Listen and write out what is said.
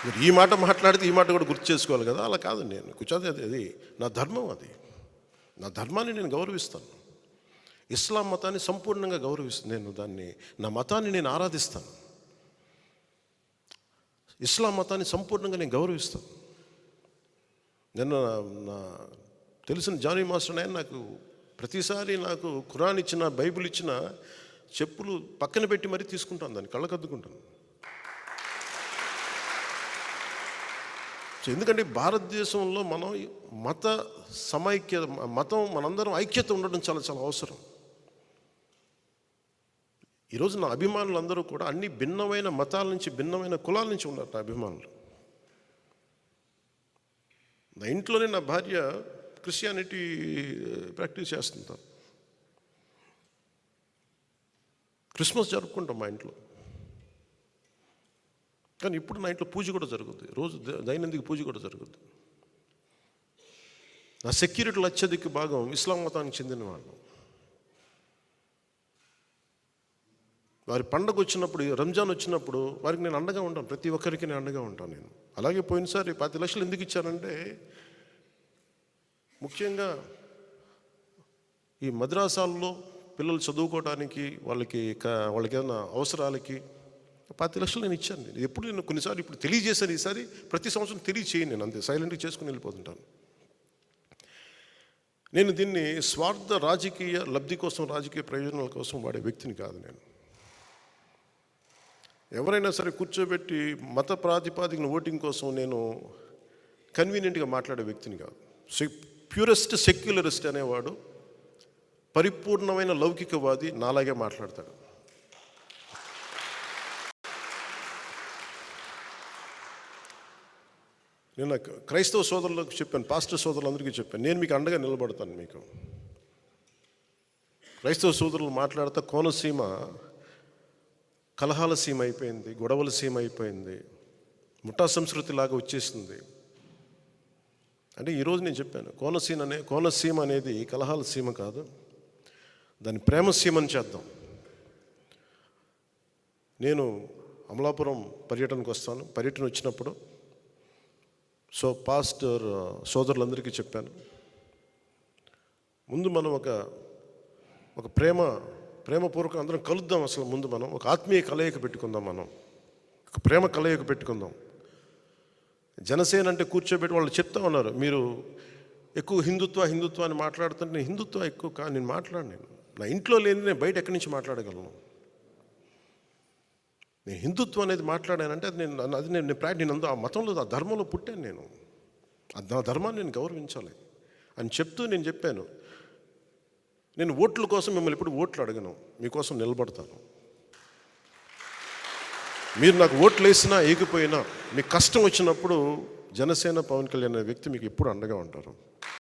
మీరు ఈ మాట మాట్లాడితే ఈ మాట కూడా గుర్తు చేసుకోవాలి కదా. అలా కాదు, నేను కూర్చోది అది నా ధర్మం. అది నా ధర్మాన్ని నేను గౌరవిస్తాను. ఇస్లాం మతాన్ని సంపూర్ణంగా గౌరవిస్తాను. నేను దాన్ని, నా మతాన్ని నేను ఆరాధిస్తాను. ఇస్లాం మతాన్ని సంపూర్ణంగా నేను గౌరవిస్తాను. నిన్న నా తెలిసిన జానీ మాస్టర్ ఆయన నాకు ప్రతిసారి నాకు ఖురాన్ ఇచ్చిన, బైబిల్ ఇచ్చిన చెప్పులు పక్కన పెట్టి మరీ తీసుకుంటాను, దాన్ని కళ్ళకద్దుకుంటాను. సో ఎందుకంటే భారతదేశంలో మనం మత సమైక్య, మతం మనందరం ఐక్యత ఉండడం చాలా చాలా అవసరం. ఈరోజు నా అభిమానులు అందరూ కూడా అన్ని భిన్నమైన మతాల నుంచి, భిన్నమైన కులాల నుంచి ఉన్నారు నా అభిమానులు. నా ఇంట్లోనే నా భార్య క్రిస్టియానిటీ ప్రాక్టీస్ చేస్తుంటారు. క్రిస్మస్ జరుపుకుంటాం మా ఇంట్లో, కానీ ఇప్పుడు నా ఇంట్లో పూజ కూడా జరుగుద్ది. రోజు దైనందిక పూజ కూడా జరుగుద్ది. నా సెక్యూరిటీలో అత్యధిక భాగం ఇస్లాం మతానికి చెందిన వాళ్ళు. వారి పండగ వచ్చినప్పుడు, రంజాన్ వచ్చినప్పుడు వారికి నేను అండగా ఉంటాను. ప్రతి ఒక్కరికి నేను అండగా ఉంటాను. నేను అలాగే పోయినసారి 10 లక్షలు ఎందుకు ఇచ్చానంటే, ముఖ్యంగా ఈ మద్రాసాల్లో పిల్లలు చదువుకోవడానికి, వాళ్ళకి ఏదైనా అవసరాలకి 10 లక్షలు నేను ఇచ్చాను. నేను ఎప్పుడు, నేను కొన్నిసార్లు ఇప్పుడు తెలియజేశాను. ఈసారి ప్రతి సంవత్సరం తెలియచేయను, నేను అంతే సైలెంట్గా చేసుకుని వెళ్ళిపోతుంటాను. నేను దీన్ని స్వార్థ రాజకీయ లబ్ధి కోసం, రాజకీయ ప్రయోజనాల కోసం వాడే వ్యక్తిని కాదు. నేను ఎవరైనా సరే కూర్చోబెట్టి మత ప్రాతిపాదికన ఓటింగ్ కోసం నేను కన్వీనియంట్గా మాట్లాడే వ్యక్తిని కాదు. ప్యూరెస్ట్ సెక్యులరిస్ట్ అనేవాడు, పరిపూర్ణమైన లౌకికవాది నాలాగే మాట్లాడతాడు. నేను క్రైస్తవ సోదరులకు చెప్పాను, పాస్టర్ సోదరులందరికీ చెప్పాను, నేను మీకు అండగా నిలబడతాను. మీకు క్రైస్తవ సోదరులు మాట్లాడితే కోనసీమ కలహాల సీమ అయిపోయింది, గొడవల సీమ అయిపోయింది, ముఠా సంస్కృతి లాగా వచ్చేసింది. అంటే ఈరోజు నేను చెప్పాను, కోనసీమ అనేది కలహాల సీమ కాదు, దాన్ని ప్రేమ సీమని చేద్దాం. నేను అమలాపురం పర్యటనకు వస్తాను. పర్యటన వచ్చినప్పుడు పాస్టర్ సోదరులందరికీ చెప్పాను, ముందు మనం ఒక ప్రేమపూర్వక అందరం కలుద్దాం. అసలు ముందు మనం ఒక ఆత్మీయ కలయిక పెట్టుకుందాం, మనం ఒక ప్రేమ కలయిక పెట్టుకుందాం. జనసేన అంటే కూర్చోబెట్టి వాళ్ళు చెప్తా ఉన్నారు, మీరు ఎక్కువ హిందుత్వ అని మాట్లాడుతుంటే, నేను హిందుత్వ ఎక్కువ కానీ నేను మాట్లాడను. నా ఇంట్లో లేని నేను బయట ఎక్కడి నుంచి మాట్లాడగలను? నేను హిందుత్వం అనేది మాట్లాడానంటే నేను ఆ మతంలో, ఆ ధర్మంలో పుట్టాను. నేను నా ధర్మాన్ని నేను గౌరవించాలి అని చెప్తూ నేను చెప్పాను, నేను ఓట్ల కోసం మిమ్మల్ని ఎప్పుడు ఓట్లు అడగను, మీకోసం నిలబడతాను. మీరు నాకు ఓట్లు వేసినా ఏగిపోయినా, మీకు కష్టం వచ్చినప్పుడు జనసేన పవన్ కళ్యాణ్ అనే వ్యక్తి మీకు ఎప్పుడు అండగా ఉంటారు.